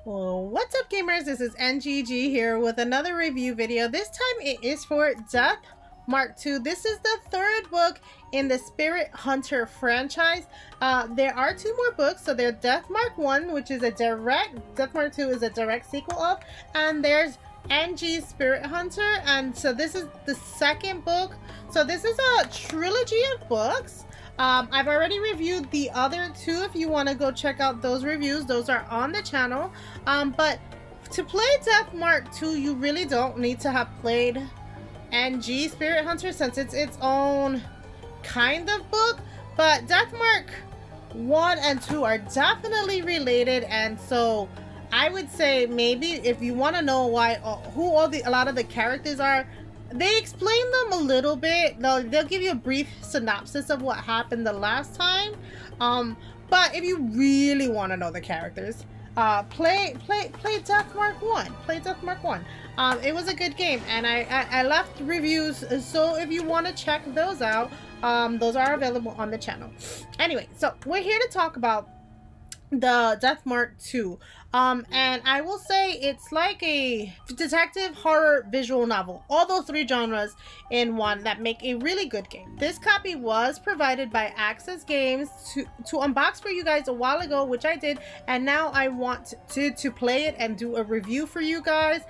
Well, what's up gamers, this is NGG here with another review video. This time it is for Death Mark II. This is the third book in the Spirit Hunter franchise. There are two more books, so there's Death Mark I, which is a direct, Death Mark II is a direct sequel of, and there's NG Spirit Hunter, and so this is the second book. So this is a trilogy of books. I've already reviewed the other two. If you want to go check out those reviews, those are on the channel. But to play Death Mark II, you really don't need to have played NG Spirit Hunter since it's its own kind of book. But Death Mark 1 and 2 are definitely related, and so I would say maybe if you want to know why a lot of the characters are, they explain them a little bit. They'll give you a brief synopsis of what happened the last time. But if you really want to know the characters, play Death Mark 1. Play Death Mark 1. It was a good game, and I left reviews, so if you want to check those out, those are available on the channel. Anyway, so we're here to talk about the Death Mark II. And I will say it's like a detective horror visual novel, all those three genres in one that make a really good game. This copy was provided by Aksys Games to unbox for you guys a while ago, which I did, and now I want to play it and do a review for you guys.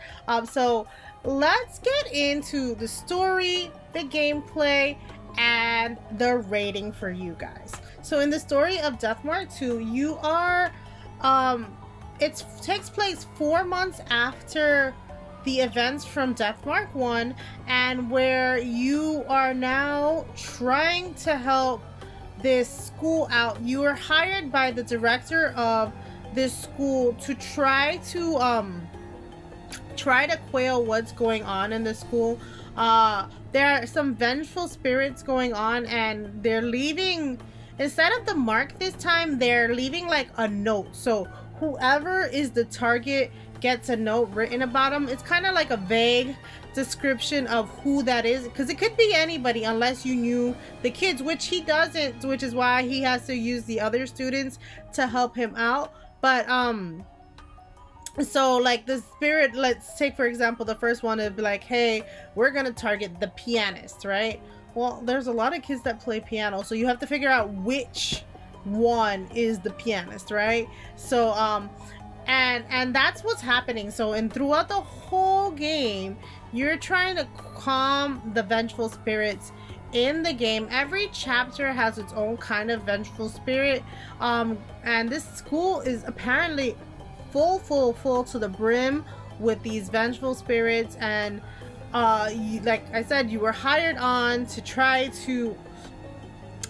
So let's get into the story, the gameplay, and the rating for you guys. So in the story of Death Mark II, you are it takes place 4 months after the events from Death Mark I, and where you are now trying to help this school out. You are hired by the director of this school to try to quell what's going on in the school. There are some vengeful spirits going on, and they're leaving, instead of the mark this time, they're leaving like a note. So whoever is the target gets a note written about them. It's kind of like a vague description of who that is, because it could be anybody unless you knew the kids, which he doesn't, which is why he has to use the other students to help him out. But so like the spirit, let's take for example the first one, would be like, hey, we're gonna target the pianist, right? Well, there's a lot of kids that play piano, so you have to figure out which one is the pianist, right? So and that's what's happening. So and throughout the whole game, you're trying to calm the vengeful spirits in the game. Every chapter has its own kind of vengeful spirit, and this school is apparently full to the brim with these vengeful spirits. And like I said, you were hired on to try to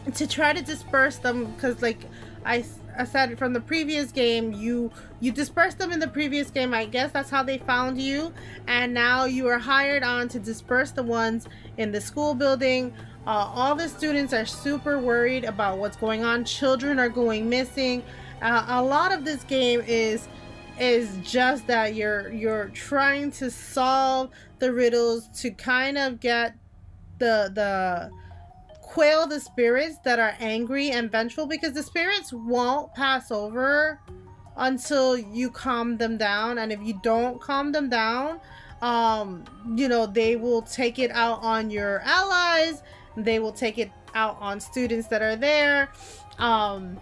disperse them, because like I said from the previous game, you dispersed them in the previous game. I guess that's how they found you, and now you are hired on to disperse the ones in the school building. All the students are super worried about what's going on. Children are going missing. A lot of this game is just that you're trying to solve the riddles to kind of get the quell the spirits that are angry and vengeful, because the spirits won't pass over until you calm them down. And if you don't calm them down, you know, they will take it out on your allies, they will take it out on students that are there. And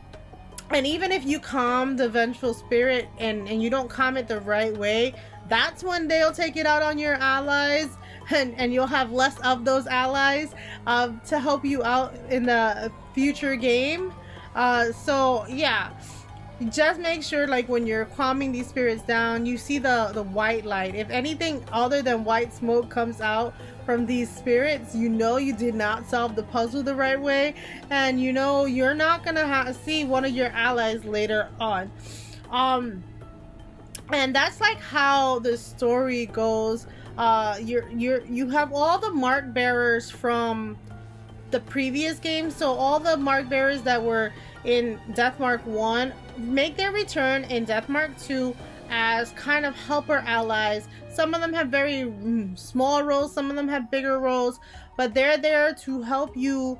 even if you calm the vengeful spirit and you don't calm it the right way, that's when they'll take it out on your allies, and you'll have less of those allies to help you out in the future game. So yeah, just make sure, like, when you're calming these spirits down, you see the white light. If anything other than white smoke comes out from these spirits, you know you did not solve the puzzle the right way, and you know you're not gonna see one of your allies later on. And that's like how the story goes. You have all the mark bearers from the previous game, so all the mark bearers that were in Death Mark I make their return in Death Mark II as kind of helper allies. Some of them have very small roles, some of them have bigger roles, but they're there to help you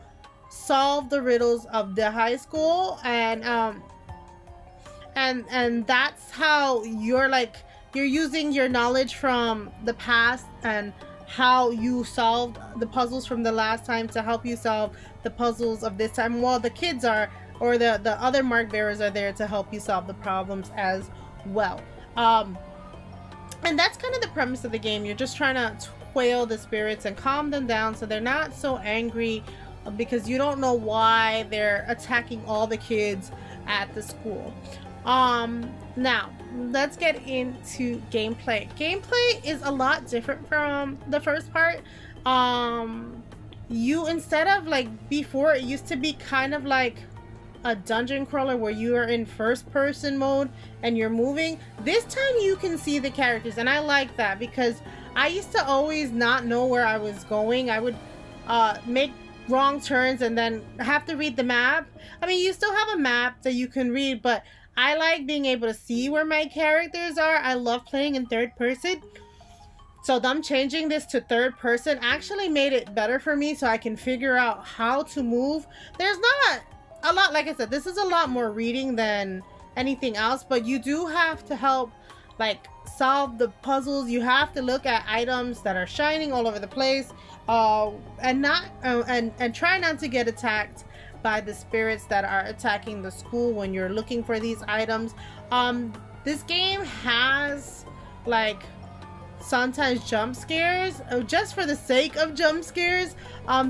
solve the riddles of the high school. And and that's how you're like, you're using your knowledge from the past and how you solved the puzzles from the last time to help you solve the puzzles of this time, while the kids are, or the other mark bearers are there to help you solve the problems as well. And that's kind of the premise of the game. You're just trying to quail the spirits and calm them down so they're not so angry, because you don't know why they're attacking all the kids at the school. Now let's get into gameplay. Gameplay is a lot different from the first part. You, instead of like before, it used to be kind of like a dungeon crawler where you are in first person mode and you're moving. This time you can see the characters, and I like that, because I used to always not know where I was going. I would make wrong turns and then have to read the map. I mean, you still have a map that you can read, but I like being able to see where my characters are. I love playing in third person. So them changing this to third person actually made it better for me, so I can figure out how to move. There's not a lot, like I said, this is a lot more reading than anything else, but you do have to help like solve the puzzles. You have to look at items that are shining all over the place, and try not to get attacked by the spirits that are attacking the school when you're looking for these items. This game has like sometimes jump scares, just for the sake of jump scares,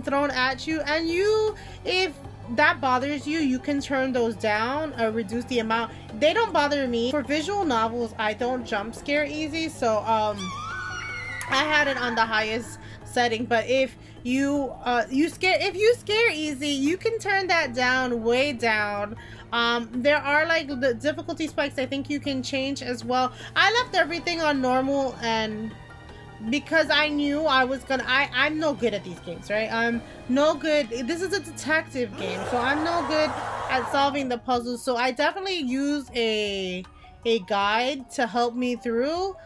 thrown at you, and if that bothers you, you can turn those down or reduce the amount. They don't bother me. For visual novels, I don't jump scare easy, so I had it on the highest setting. But if you scare easy, you can turn that down, way down. There are like the difficulty spikes I think you can change as well. I left everything on normal, and because I knew I was gonna, I'm no good at these games, right? I'm no good. This is a detective game, so I'm no good at solving the puzzles. So I definitely use a guide to help me through.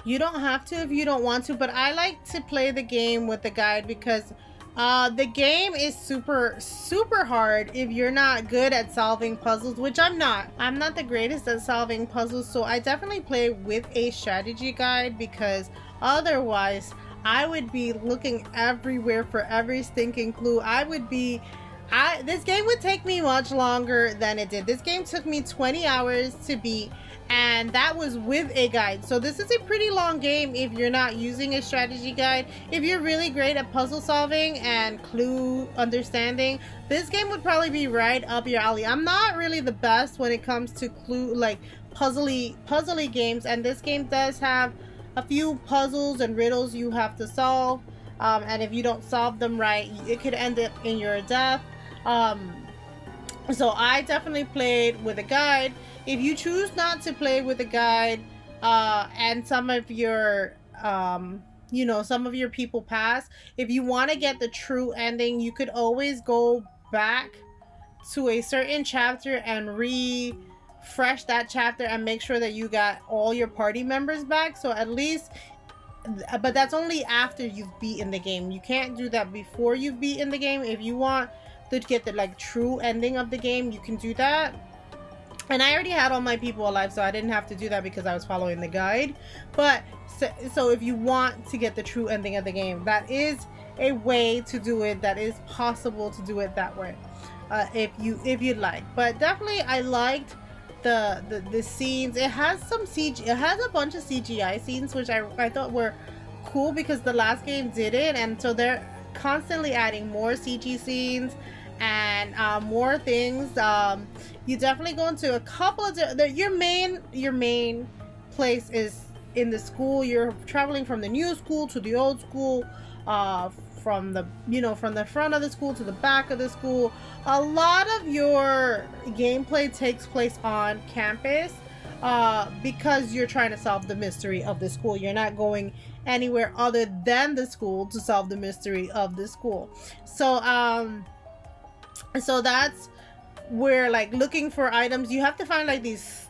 You don't have to if you don't want to, but I like to play the game with the guide, because the game is super hard if you're not good at solving puzzles, which I'm not. I'm not the greatest at solving puzzles, so I definitely play with a strategy guide, because otherwise I would be looking everywhere for every stinking clue. This game would take me much longer than it did. This game took me 20 hours to beat, and that was with a guide. So this is a pretty long game if you're not using a strategy guide. If you're really great at puzzle solving and clue understanding, this game would probably be right up your alley. I'm not really the best when it comes to clue, like puzzly games, and this game does have a few puzzles and riddles you have to solve, and if you don't solve them right, it could end up in your death. So I definitely played with a guide. If you choose not to play with a guide, and some of your some of your people pass, if you want to get the true ending, you could always go back to a certain chapter and refresh that chapter and make sure that you got all your party members back. So at least, but that's only after you've beaten the game. You can't do that before you've beaten the game. If you want to get the like true ending of the game, you can do that. And I already had all my people alive, so I didn't have to do that because I was following the guide. But so if you want to get the true ending of the game, that is a way to do it. That is possible to do it that way, if you'd like. But definitely, I liked the scenes. It has some CG. It has a bunch of CGI scenes, which I thought were cool, because the last game didn't, and so they're constantly adding more CG scenes and more things. You definitely go into a couple of your main place is in the school. You're traveling from the new school to the old school, from the front of the school to the back of the school. A lot of your gameplay takes place on campus, because you're trying to solve the mystery of the school. You're not going anywhere other than the school to solve the mystery of the school. So that's where, like, looking for items, you have to find like these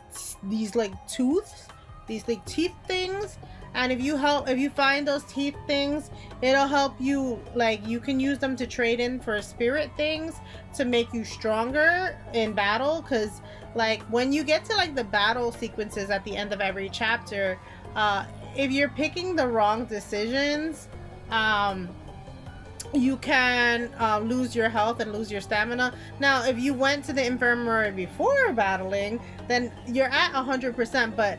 like tooths, these like teeth things, and if you find those teeth things, it'll help you, like you can use them to trade in for spirit things to make you stronger in battle. Because like when you get to like the battle sequences at the end of every chapter, if you're picking the wrong decisions, you can lose your health and lose your stamina. Now if you went to the infirmary before battling, then you're at 100%, but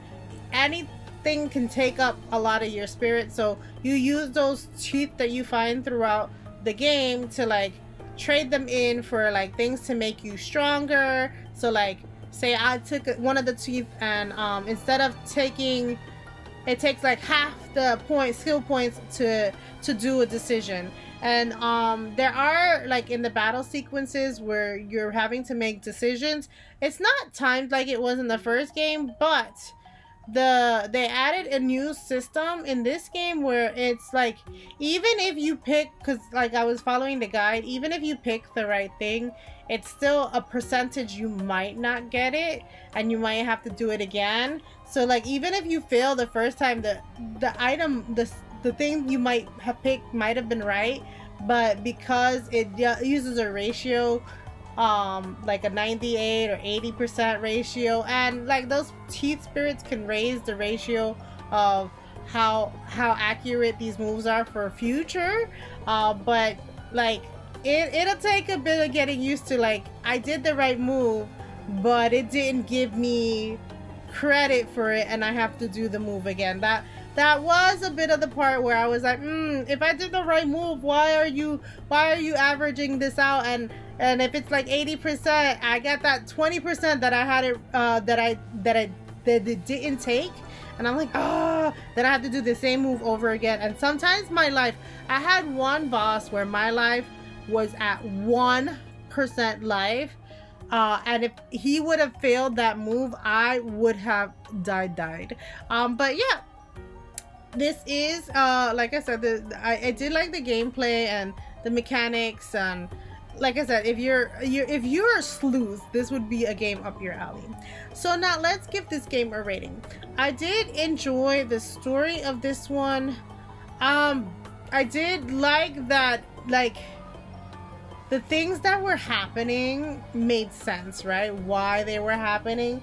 anything can take up a lot of your spirit, so you use those teeth that you find throughout the game to like trade them in for like things to make you stronger. So like say I took one of the teeth, and instead of taking, it takes like half the skill points to do a decision. And there are like in the battle sequences where you're having to make decisions, it's not timed like it was in the first game, but they added a new system in this game where it's like, even if you pick, because like I was following the guide, even if you pick the right thing, it's still a percentage you might not get it, and you might have to do it again. So like even if you fail the first time, the item, the thing you might have picked might have been right, but because it uses a ratio, like a 98 or 80% ratio, and like those teeth spirits can raise the ratio of how accurate these moves are for future, but like it'll take a bit of getting used to. Like I did the right move, but it didn't give me credit for it, and I have to do the move again. That was a bit of the part where I was like, if I did the right move, why are you averaging this out? And if it's like 80%, I got that 20% that I had it that it didn't take, and I'm like, then I have to do the same move over again. And sometimes my life, I had one boss where my life was at 1% life, and if he would have failed that move, I would have died. But yeah, this is like I said, I did like the gameplay and the mechanics, and like I said, if you're a sleuth, this would be a game up your alley. So now let's give this game a rating. I did enjoy the story of this one. I did like that, like the things that were happening made sense, right? Why they were happening.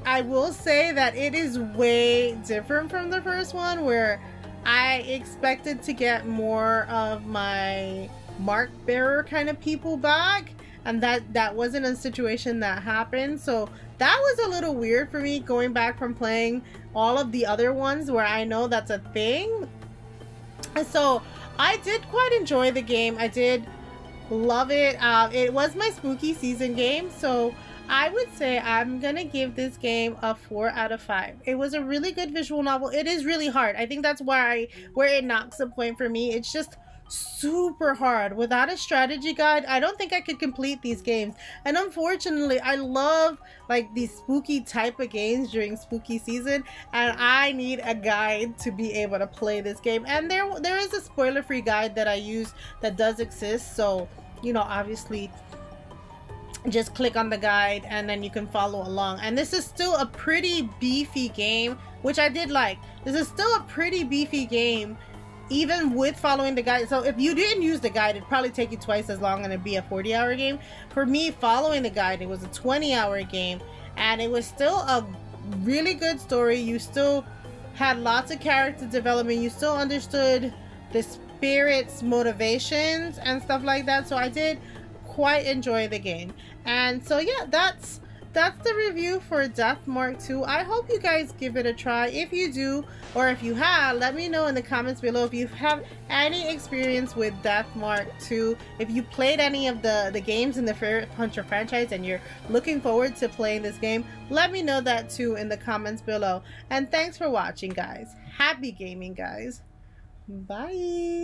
I will say that it is way different from the first one, where I expected to get more of my mark bearer kind of people back, and that wasn't a situation that happened. So that was a little weird for me, going back from playing all of the other ones where I know that's a thing. And so I did quite enjoy the game. I did love it. It was my spooky season game, so I would say I'm gonna give this game a 4 out of 5. It was a really good visual novel. It is really hard. I think that's where it knocks a point for me. It's just super hard. Without a strategy guide, I don't think I could complete these games. And unfortunately, I love like these spooky type of games during spooky season, and I need a guide to be able to play this game. And there is a spoiler-free guide that I use that does exist, so you know, obviously just click on the guide and then you can follow along. And this is still a pretty beefy game, which I did like. This is still a pretty beefy game even with following the guide. So if you didn't use the guide, it'd probably take you twice as long and it'd be a 40-hour game. For me, following the guide, it was a 20-hour game, and it was still a really good story. You still had lots of character development. You still understood the spirit's motivations and stuff like that. So I did quite enjoy the game. And so yeah, that's the review for Death Mark II. I hope you guys give it a try. If you do, or if you have, let me know in the comments below if you have any experience with Death Mark II. If you played any of the games in the Spirit Hunter franchise and you're looking forward to playing this game, let me know that too in the comments below. And thanks for watching, guys. Happy gaming, guys. Bye.